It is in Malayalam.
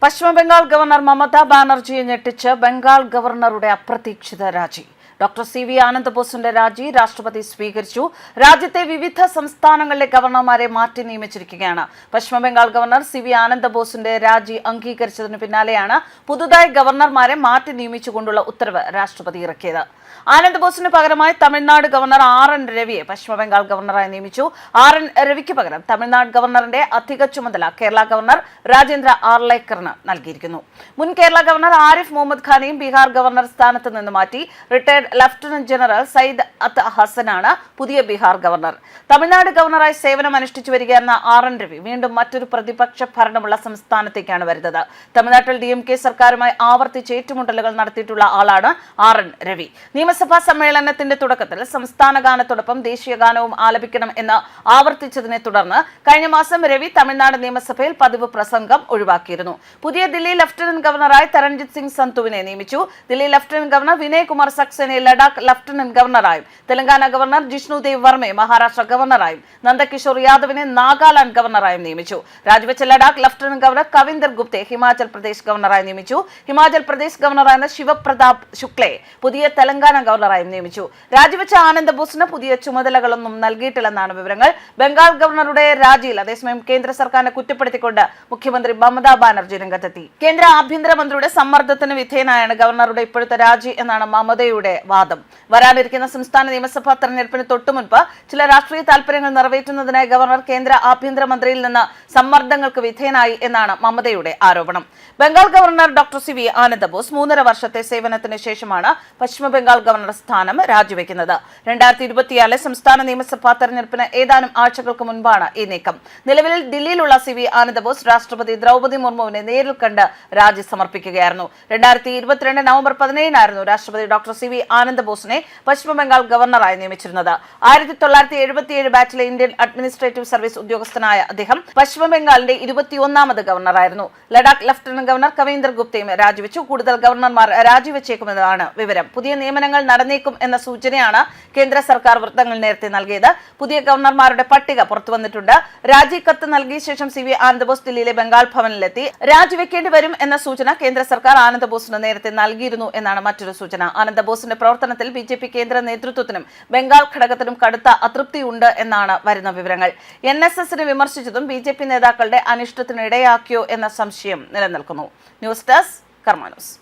പശ്ചിമബംഗാൾ ഗവർണർ മമതാ ബാനർജിയെ ഞെട്ടിച്ച് ബംഗാൾ ഗവർണറുടെ അപ്രതീക്ഷിത രാജി. Doctor CV. ആനന്ദബോസിന്റെ രാജി രാഷ്ട്രപതി സ്വീകരിച്ചു. രാജ്യത്തെ വിവിധ സംസ്ഥാനങ്ങളിലെ ഗവർണർമാരെ മാറ്റി നിയമിച്ചിരിക്കുകയാണ്. Paschim Bangal governor CV. ആനന്ദബോസിന്റെ രാജി അംഗീകരിച്ചതിന് പിന്നാലെയാണ് പുതുതായി ഗവർണർമാരെ മാറ്റി നിയമിച്ചുകൊണ്ടുള്ള ഉത്തരവ് രാഷ്ട്രപതി ഇറക്കിയത്. ആനന്ദബോസിന് പകരമായി തമിഴ്നാട് ഗവർണർ ആർ.എൻ. രവിയെ പശ്ചിമബംഗാൾ ഗവർണറായി നിയമിച്ചു. ആർ.എൻ. രവിക്ക് പകരം തമിഴ്നാട് ഗവർണറിന്റെ അധിക ചുമതല കേരള ഗവർണർ രാജേന്ദ്ര ആർലേക്കറിന് നൽകിയിരിക്കുന്നു. മുൻ കേരള ഗവർണർ ആരിഫ് മുഹമ്മദ് ഖാനെയും ബീഹാർ ഗവർണർ സ്ഥാനത്ത് നിന്ന് മാറ്റി. റിട്ടയർഡ് ലഫ്റ്റനന്റ് ജനറൽ സയ്യിദ് അത്ത് ഹസനാണ് പുതിയ ബീഹാർ ഗവർണർ. തമിഴ്നാട് ഗവർണറായി സേവനം അനുഷ്ഠിച്ചു വരികയായിരുന്ന ആർ.എൻ. രവി വീണ്ടും മറ്റൊരു പ്രതിപക്ഷ ഭരണമുള്ള സംസ്ഥാനത്തേക്കാണ് വരുന്നത്. തമിഴ്നാട്ടിൽ DMK സർക്കാരുമായി ആവർത്തിച്ച് ഏറ്റുമുട്ടലുകൾ നടത്തിയിട്ടുള്ള ആളാണ് ആർ.എൻ. രവി. നിയമസഭാ സമ്മേളനത്തിന്റെ തുടക്കത്തിൽ സംസ്ഥാന ഗാനത്തോടൊപ്പം ദേശീയ ഗാനവും ആലപിക്കണം എന്ന് ആവർത്തിച്ചതിനെ തുടർന്ന് കഴിഞ്ഞ മാസം രവി തമിഴ്നാട് നിയമസഭയിൽ പതിവ് പ്രസംഗം ഒഴിവാക്കിയിരുന്നു. പുതിയ ദില്ലി ലഫ്റ്റനന്റ് ഗവർണറായി തരൺജിത് സിംഗ് സന്തുവിനെ നിയമിച്ചു. Delhi lieutenant governor Vinay Kumar സക്സേനയെ Ladakh lieutenant ഗവർണറായും, Telangana governor Jishnudev വർമ്മയെ Maharashtra ഗവർണറായും, Nandakishore യാദവിനെ Nagaland ഗവർണറായും നിയമിച്ചു. രാജിവെച്ച ലഡാക്ക് ലഫ്റ്റനന്റ് ഗവർണർ കവിന്ദർ ഗുപ്തയെ ഹിമാചൽ പ്രദേശ് ഗവർണറായി നിയമിച്ചു. ഹിമാചൽ പ്രദേശ് ഗവർണറായ ശിവപ്രതാപ് ശുക്ലയെ പുതിയ തെലങ്കാന ഗവർണറായും നിയമിച്ചു. രാജിവെച്ച ആനന്ദ് ബോസിന് പുതിയ ചുമതലകളൊന്നും നൽകിയിട്ടില്ലെന്നാണ് വിവരങ്ങൾ. ബംഗാൾ ഗവർണറുടെ രാജിയിൽ അതേസമയം കേന്ദ്ര സർക്കാരിനെ കുറ്റപ്പെടുത്തിക്കൊണ്ട് മുഖ്യമന്ത്രി മമതാ ബാനർജി രംഗത്തെത്തി. കേന്ദ്ര ആഭ്യന്തരമന്ത്രിയുടെ സമ്മർദ്ദത്തിന് വിധേയനായാണ് ഗവർണറുടെ ഇപ്പോഴത്തെ രാജി എന്നാണ് മമതയുടെ വാദം. വരാനിരിക്കുന്ന സംസ്ഥാന നിയമസഭാ തെരഞ്ഞെടുപ്പിന് തൊട്ടുമുൻപ് ചില രാഷ്ട്രീയ താൽപര്യങ്ങൾ നിറവേറ്റുന്നതിനായി ഗവർണർ കേന്ദ്ര ആഭ്യന്തരമന്ത്രിയിൽ നിന്ന് സമ്മർദ്ദങ്ങൾക്ക് വിധേയനായി എന്നാണ് മമതയുടെ ആരോപണം. Bengal governor doctor CV. Ananda Bose 3.5 വർഷത്തെ സേവനത്തിന് ശേഷമാണ് പശ്ചിമബംഗാൾ ഗവർണർ സ്ഥാനം രാജിവെക്കുന്നത്. 2024 സംസ്ഥാന നിയമസഭാ തെരഞ്ഞെടുപ്പിന് ഏതാനും ആഴ്ചകൾക്ക് മുൻപാണ് ഈ നീക്കം. നിലവിൽ ദില്ലിയിലുള്ള സി.വി. ആനന്ദബോസ് രാഷ്ട്രപതി ദ്രൗപദി മുർമുവിനെ നേരിൽ കണ്ട് രാജി സമർപ്പിക്കുകയായിരുന്നു. 2022 നവംബർ 17 രാഷ്ട്രപതി ഡോക്ടർ സി.വി. ആനന്ദബോസിനെ പശ്ചിമബംഗാൾ ഗവർണറായി നിയമിച്ചിരുന്നത്. 1977 ബാച്ചിലെ ഇന്ത്യൻ അഡ്മിനിസ്ട്രേറ്റീവ് സർവീസ് ഉദ്യോഗസ്ഥനായ അദ്ദേഹം പശ്ചിമബംഗാളിന്റെ 21ാമത് ഗവർണറായിരുന്നു. ലഡാക്ക് ലഫ്റ്റനന്റ് ഗവർണർ കവിന്ദർ ഗുപ്തയും രാജിവെച്ചു. കൂടുതൽ ഗവർണർമാർ രാജിവെച്ചേക്കുമെന്നാണ് വിവരം. പുതിയ നിയമനങ്ങൾ നടന്നേക്കും എന്ന സൂചനയാണ് കേന്ദ്ര സർക്കാർ വൃത്തങ്ങൾ നേരത്തെ നൽകിയത്. പുതിയ ഗവർണർമാരുടെ പട്ടിക പുറത്തുവന്നിട്ടുണ്ട്. രാജി കത്ത് നൽകിയ ശേഷം സി.വി. ആനന്ദബോസ് ദില്ലിയിലെ ബംഗാൾ ഭവനിലെത്തി. രാജിവെക്കേണ്ടി വരും എന്ന സൂചന കേന്ദ്ര സർക്കാർ ആനന്ദബോസിന് നേരത്തെ നൽകിയിരുന്നു എന്നാണ് മറ്റൊരു സൂചന. ആനന്ദബോസിന്റെ പ്രവർത്തനത്തിൽ BJP കേന്ദ്ര നേതൃത്വത്തിനും ബംഗാൾ ഘടകത്തിനും കടുത്ത അതൃപ്തിയുണ്ട് എന്നാണ് വരുന്ന വിവരങ്ങൾ. NSSനെ വിമർശിച്ചതും BJP നേതാക്കളുടെ അനിഷ്ടത്തിനിടയാക്കിയോ എന്ന സംശയം നിലനിൽക്കുന്നു. ന്യൂസ് ഡെസ്ക് കർമ്മ ന്യൂസ്.